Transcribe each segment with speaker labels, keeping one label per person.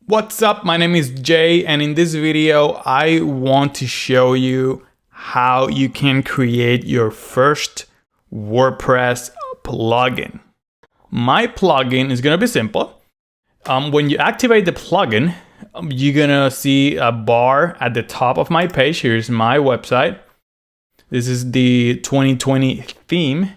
Speaker 1: What's up? My name is Jay, and in this video, I want to show you how you can create your first WordPress plugin. My plugin is gonna be simple. When you activate the plugin, you're gonna see a bar at the top of my page. Here's my website. This is the 2020 theme.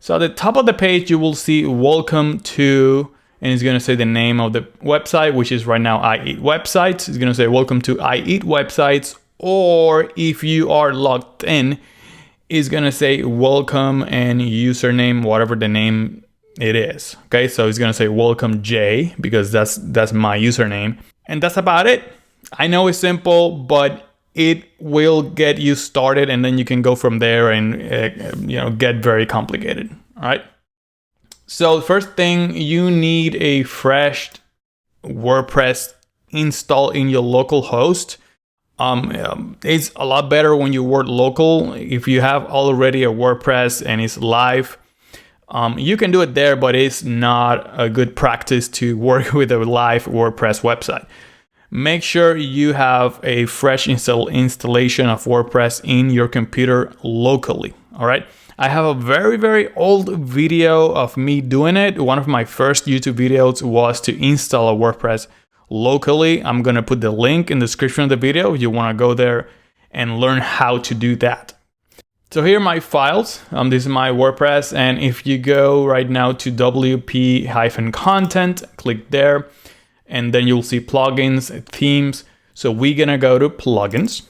Speaker 1: So at the top of the page, you will see welcome to, and it's gonna say the name of the website, which is right now I Eat Websites. It's gonna say welcome to I Eat Websites, or if you are logged in, it's gonna say welcome and username, whatever the name it is. Okay, so it's gonna say welcome Jay because that's my username, and that's about it. I know it's simple, but it will get you started, and then you can go from there and get very complicated. All right. So first thing, you need a fresh WordPress install in your local host. It's a lot better when you work local. If you have already a WordPress and it's live, you can do it there, but it's not a good practice to work with a live WordPress website. Make sure you have a fresh installation of WordPress in your computer locally. All right. I have a very old video of me doing it. One of my first YouTube videos was to install a WordPress locally. I'm gonna put the link in the description of the video if you wanna go there and learn how to do that. So here are my files. This is my WordPress, and if you go right now to WP-content, click there, and then you'll see plugins, themes. So we're gonna go to plugins.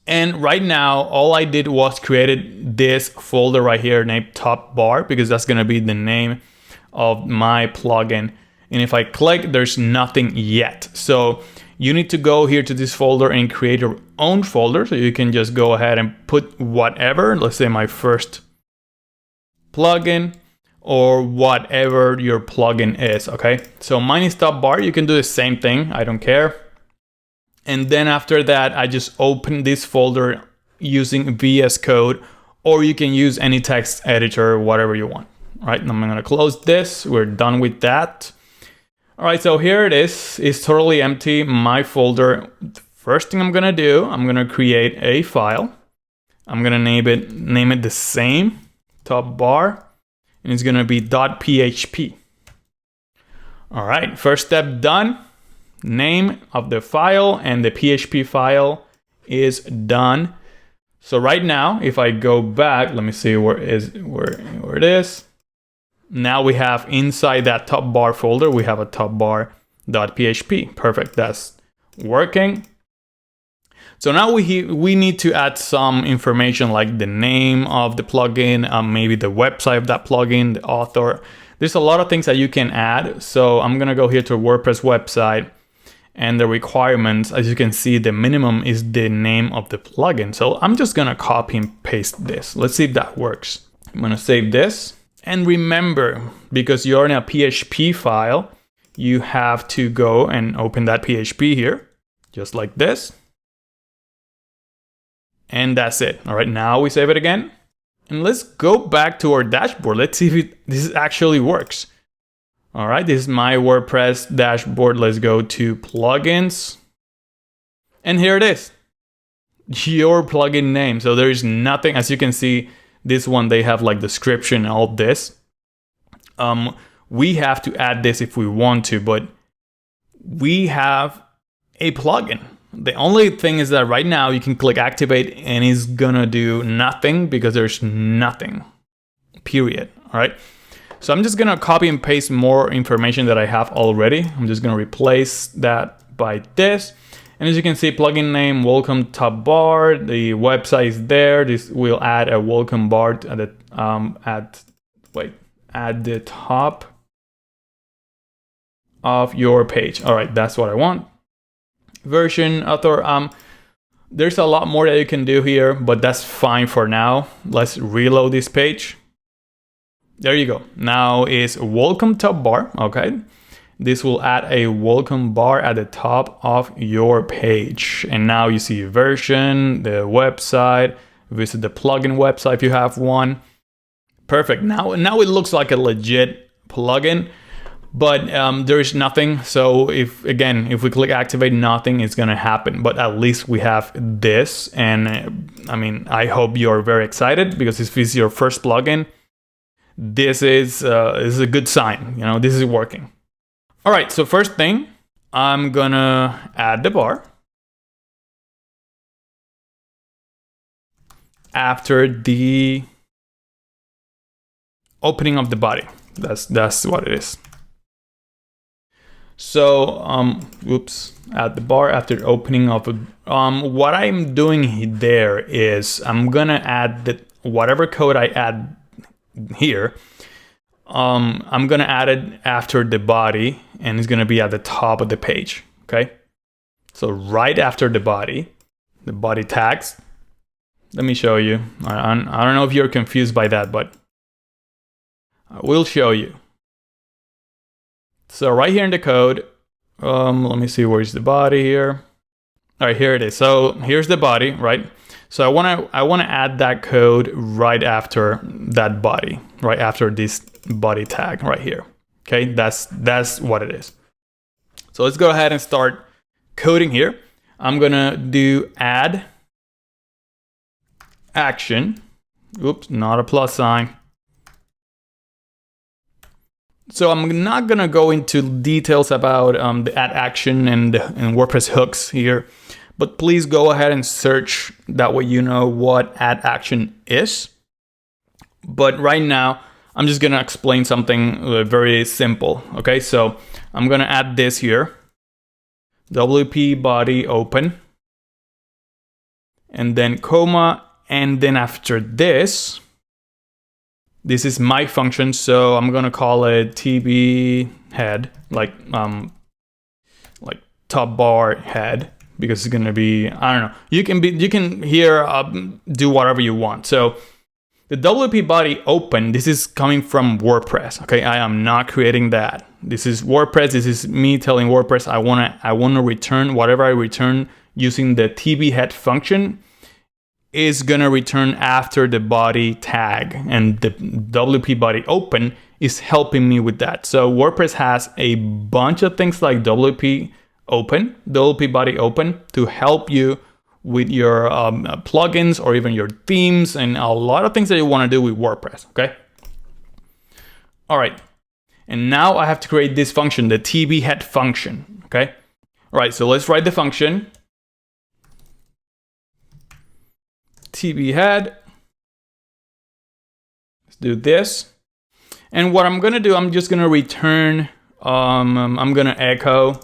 Speaker 1: And right now, all I did was created this folder right here named top bar, because that's gonna be the name of my plugin. And if I click, there's nothing yet. So you need to go here to this folder and create your own folder. So you can just go ahead and put whatever, let's say my first plugin or whatever your plugin is, okay? So mine is top bar, you can do the same thing, I don't care. And then after that, I just open this folder using VS Code, or you can use any text editor, whatever you want. All right, I'm gonna close this. We're done with that. All right, so here it is. It's totally empty, my folder. The first thing I'm gonna do, I'm gonna create a file. I'm gonna name it the same, top bar, and it's gonna be .php. All right, first step done. Name of the file and the PHP file is done. So right now, if I go back, let me see where it is. Now we have inside that top bar folder, we have a top bar.php. Perfect, that's working. So now we need to add some information like the name of the plugin, maybe the website of that plugin, the author. There's a lot of things that you can add. So I'm gonna go here to a WordPress website. And the requirements, as you can see, the minimum is the name of the plugin. So I'm just gonna copy and paste this. Let's see if that works. I'm gonna save this. And remember, because you're in a PHP file, you have to go and open that PHP here, just like this. And that's it. All right, now we save it again. And let's go back to our dashboard. Let's see if this actually works. All right, this is my WordPress dashboard. Let's go to plugins. And here it is, your plugin name. So there is nothing, as you can see, this one, they have like description and all this. We have to add this if we want to, but we have a plugin. The only thing is that right now you can click activate and it's gonna do nothing because there's nothing, period, all right? So I'm just gonna copy and paste more information that I have already. I'm just gonna replace that by this. And as you can see, plugin name, welcome top bar, the website is there. This will add a welcome bar at the top of your page. All right, that's what I want. Version, author, there's a lot more that you can do here, but that's fine for now. Let's reload this page. There you go. Now is welcome top bar, okay? This will add a welcome bar at the top of your page. And now you see version, the website, visit the plugin website if you have one. Perfect. Now it looks like a legit plugin, But there is nothing. So if we click activate, nothing is going to happen. But at least we have this. And I mean, I hope you're very excited, because if this is your first plugin, this is a good sign. You know, this is working. All right. So first thing, I'm going to add the bar after the opening of the body. That's what it is. So, add the bar after the opening of a, what I'm doing there is I'm gonna add whatever code I add here, I'm gonna add it after the body, and it's gonna be at the top of the page, okay? So right after the body tags. Let me show you. I don't know if you're confused by that, but I will show you. So right here in the code, let me see, where's the body here? All right, here it is. So here's the body, right? So I wanna add that code right after that body, right after this body tag right here. Okay, that's what it is. So let's go ahead and start coding here. I'm gonna do add action. Oops, not a plus sign. So I'm not gonna go into details about the add action and WordPress hooks here, but please go ahead and search. That way you know what add action is. But right now, I'm just gonna explain something very simple. Okay, so I'm gonna add this here, WP body open, and then comma, and then after this is my function, so I'm gonna call it TB head, like top bar head, because it's gonna be, I don't know. You can here do whatever you want. So the WP body open, this is coming from WordPress. Okay, I am not creating that. This is WordPress. This is me telling WordPress I wanna return whatever I return using the TB head function is gonna return after the body tag, and the WP body open is helping me with that. So WordPress has a bunch of things like WP body open to help you with your plugins or even your themes and a lot of things that you want to do with WordPress. Okay. All right. And now I have to create this function, the TB head function. Okay. All right. So let's write the function. TB head. Let's do this. And what I'm going to do, I'm just going to return, I'm going to echo,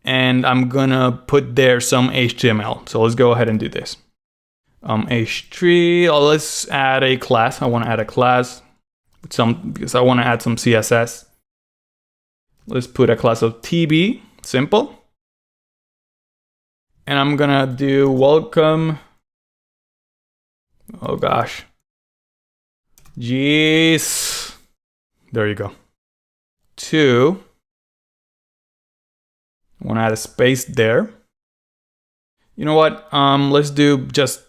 Speaker 1: and I'm going to put there some HTML. So let's go ahead and do this. H3, let's add a class. I want to add a class with because I want to add some CSS. Let's put a class of TB, simple. And I'm going to do welcome. Oh gosh. Jeez. There you go. I want to add a space there. You know what? Let's do just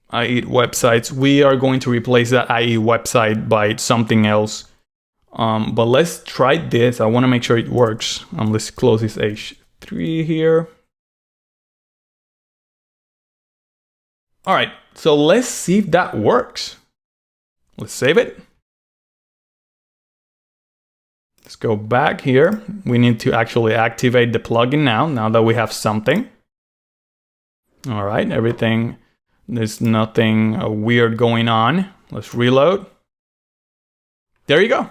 Speaker 1: I eat websites. We are going to replace that I eat website by something else. But let's try this. I want to make sure it works. Let's close this H3 here. All right, so let's see if that works. Let's save it. Let's go back here. We need to actually activate the plugin now that we have something. All right, everything, there's nothing weird going on. Let's reload. There you go.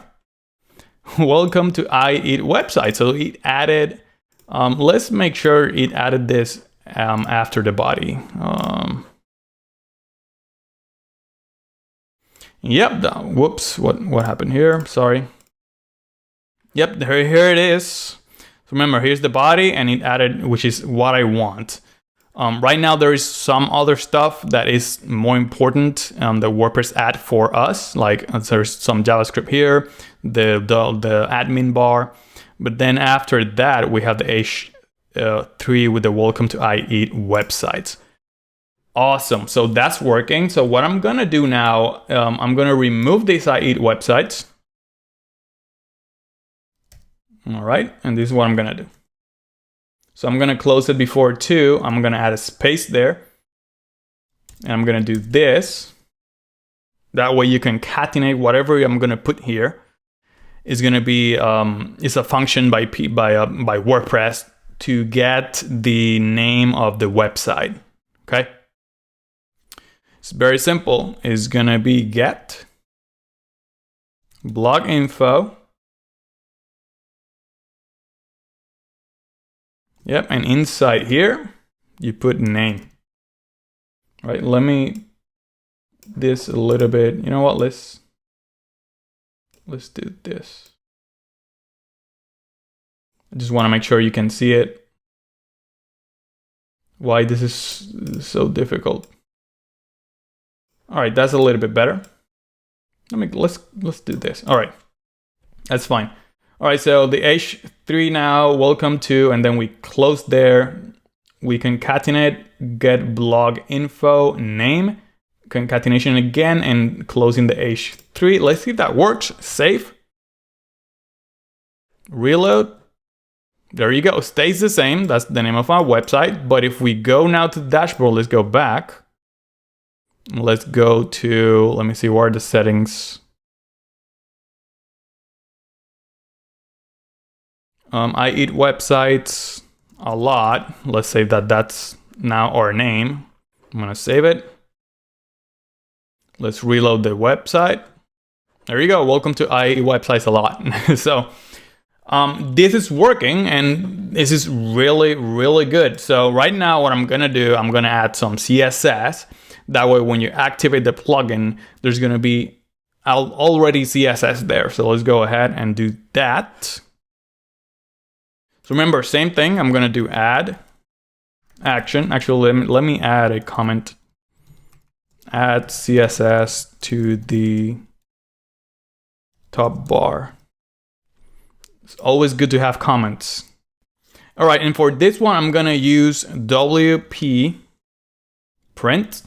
Speaker 1: Welcome to I Eat Website. So it added, let's make sure it added this after the body. Yep, whoops, what happened here? Sorry. Yep, here it is. So remember, here's the body, and it added, which is what I want. Right now, there is some other stuff that is more important that WordPress add for us. Like there's some JavaScript here, the admin bar. But then after that, we have the H3 with the welcome to I Eat Websites. Awesome, so that's working. So what I'm gonna do now, I'm gonna remove these I Eat Websites. All right, and this is what I'm gonna do. So I'm gonna close it before 2. I'm gonna add a space there. And I'm gonna do this. That way you can concatenate whatever I'm gonna put here. Is gonna be is a function by WordPress to get the name of the website. Okay. It's very simple. It's gonna be get blog info. Yep, and inside here you put name. Right, let me this a little bit. You know what? Let's do this. I just want to make sure you can see it. Why this is so difficult. All right, that's a little bit better. Let's do this. All right, that's fine. All right, so the H3 now, welcome to, and then we close there. We concatenate, get blog info name, concatenation again, and closing the H3. Let's see if that works. Save. Reload. There you go. Stays the same. That's the name of our website. But if we go now to the dashboard, let's go back. Let's go to, let me see, where are the settings? I eat websites a lot. Let's say that's now our name. I'm gonna save it. Let's reload the website. There you go. Welcome to I eat websites a lot. So this is working, and this is really, really good. So right now what I'm gonna do, I'm gonna add some CSS. That way when you activate the plugin, there's gonna be already CSS there. So let's go ahead and do that. So remember, same thing, I'm gonna do add action. Actually, let me add a comment. Add CSS to the top bar. It's always good to have comments. All right, and for this one, I'm gonna use WP print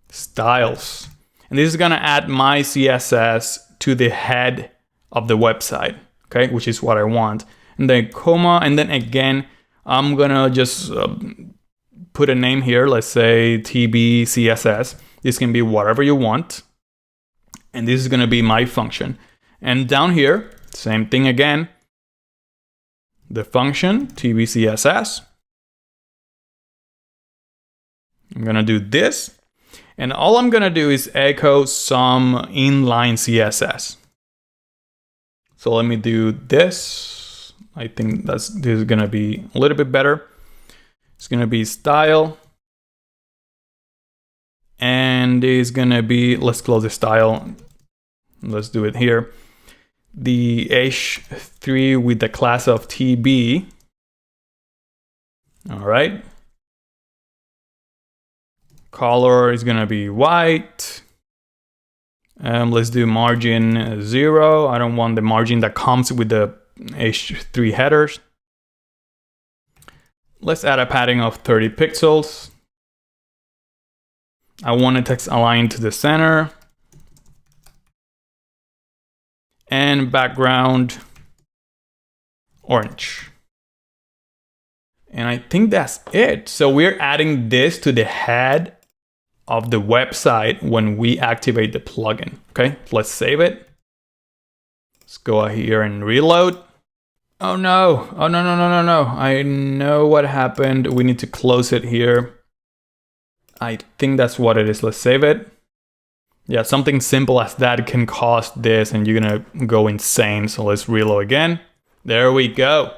Speaker 1: styles. And this is gonna add my CSS to the head of the website, okay, which is what I want. And then comma, and then again, I'm gonna just put a name here. Let's say TB CSS. This can be whatever you want. And this is gonna be my function. And down here, same thing again. The function TB CSS. I'm gonna do this. And all I'm gonna do is echo some inline CSS. So let me do this. I think this is gonna be a little bit better. It's gonna be style. And it's gonna be, let's close the style. Let's do it here. The H3 with the class of TB. All right. Color is gonna be white. Let's do margin 0. I don't want the margin that comes with the H3 headers. Let's add a padding of 30 pixels. I want the text aligned to the center. And background orange. And I think that's it. So we're adding this to the head of the website when we activate the plugin. Okay, let's save it. Let's go out here and reload. Oh no, oh no. I know what happened. We need to close it here. I think that's what it is. Let's save it. Yeah, something simple as that can cost this and you're gonna go insane. So let's reload again. There we go.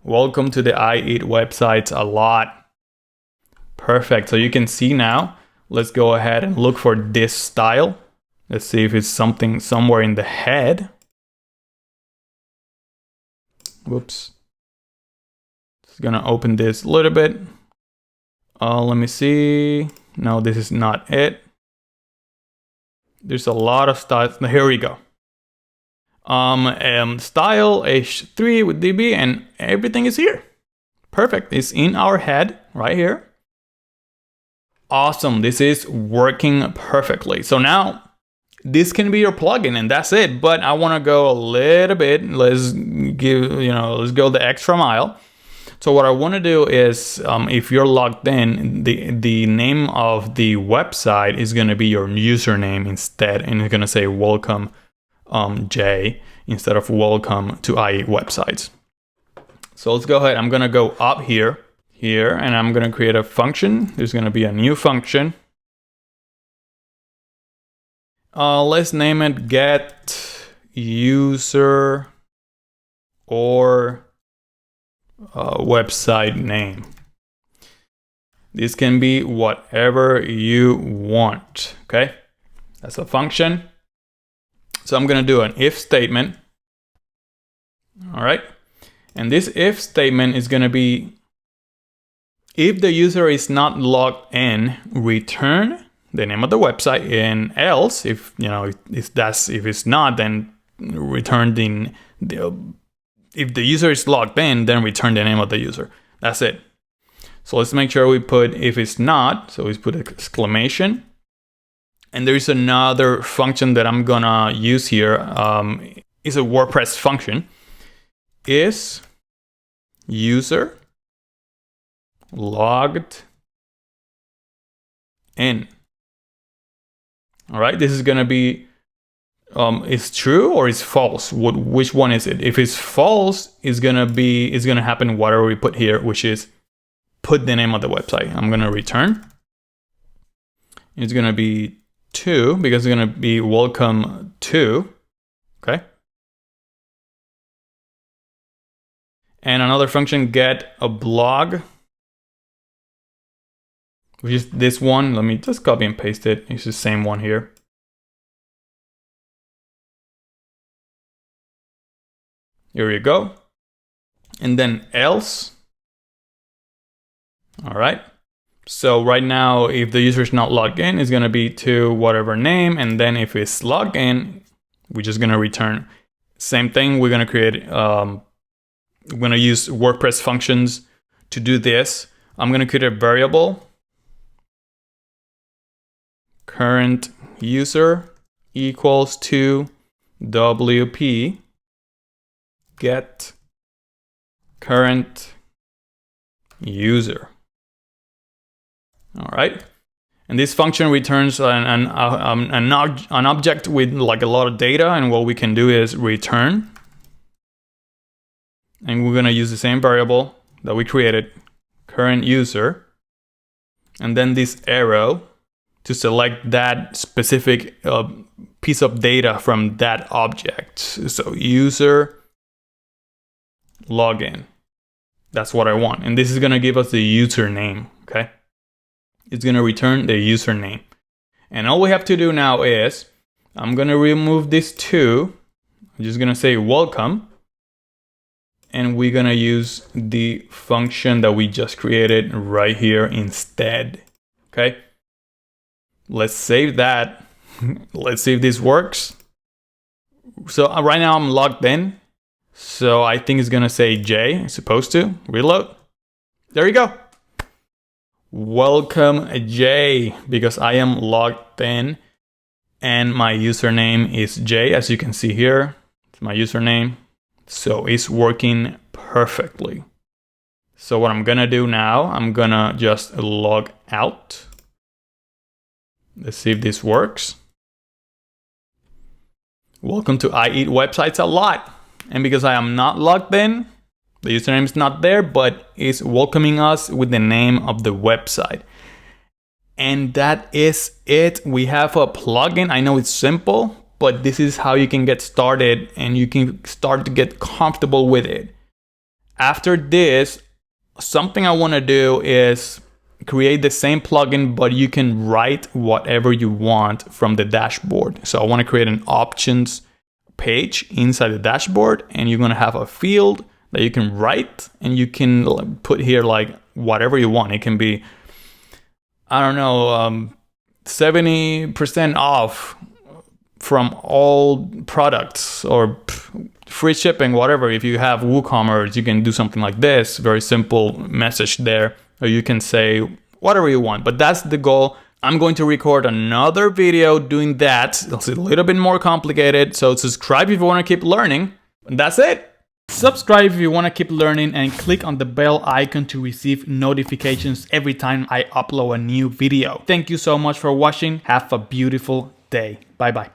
Speaker 1: Welcome to the I Eat websites a lot. Perfect, so you can see now. Let's go ahead and look for this style. Let's see if it's something somewhere in the head. Whoops. Just gonna open this a little bit. Let me see. No, this is not it. There's a lot of styles. Here we go. Style H3 with DB and everything is here. Perfect. It's in our head right here. Awesome. This is working perfectly. So now this can be your plugin and that's it. But I want to go a little bit. Let's go the extra mile. So what I want to do is, if you're logged in, the name of the website is going to be your username instead, and it's going to say welcome J instead of welcome to IE websites. So let's go ahead. I'm going to go up here, and I'm going to create a function. There's going to be a new function. Let's name it get user or website name. This can be whatever you want. Okay, that's a function. So I'm going to do an if statement. All right, and this if statement is going to be, if the user is not logged in, return the name of the website, and else, if it's not, then return if the user is logged in, then return the name of the user. That's it. So let's make sure we put if it's not. So we put exclamation. And there is another function that I'm gonna use here. It's a WordPress function. Is user logged in? All right, this is gonna be is true or is false. Which one is it? If it's false, it's gonna happen whatever we put here, which is put the name of the website. I'm gonna return. It's gonna be 2 because it's gonna be welcome to. Okay. And another function, get a blog, which is this one. Let me just copy and paste it. It's the same one here. Here you go. And then else. All right. So right now, if the user is not logged in, it's going to be to whatever name. And then if it's logged in, we're just going to return. Same thing. We're going to create, we're going to use WordPress functions to do this. I'm going to create a variable. Current user equals to WP get current user. All right, and this function returns an object with like a lot of data, and what we can do is return, and we're gonna use the same variable that we created, current user, and then this arrow to select that specific piece of data from that object. So user login. That's what I want. And this is going to give us the username. Okay. It's going to return the username. And all we have to do now is I'm going to remove this 2. I'm just going to say welcome. And we're going to use the function that we just created right here instead. Okay. Let's save that. Let's see if this works. So right now I'm logged in. So I think it's gonna say J. It's supposed to. Reload. There you go. Welcome J, because I am logged in and my username is J, as you can see here. It's my username. So it's working perfectly. So what I'm gonna do now, I'm gonna just log out. Let's see if this works. Welcome to I Eat Websites a Lot. And because I am not logged in, the username is not there, but it's welcoming us with the name of the website. And that is it. We have a plugin. I know it's simple, but this is how you can get started and you can start to get comfortable with it. After this, something I want to do is create the same plugin, but you can write whatever you want from the dashboard. So I want to create an options page inside the dashboard, and you're going to have a field that you can write, and you can put here like whatever you want. It can be, I don't know, 70% off from all products, or free shipping, whatever. If you have WooCommerce, you can do something like this, very simple message there, or you can say whatever you want. But that's the goal. I'm going to record another video doing that. It's a little bit more complicated, so subscribe if you want to keep learning. And that's it. Subscribe if you want to keep learning and click on the bell icon to receive notifications every time I upload a new video. Thank you so much for watching. Have a beautiful day. Bye bye.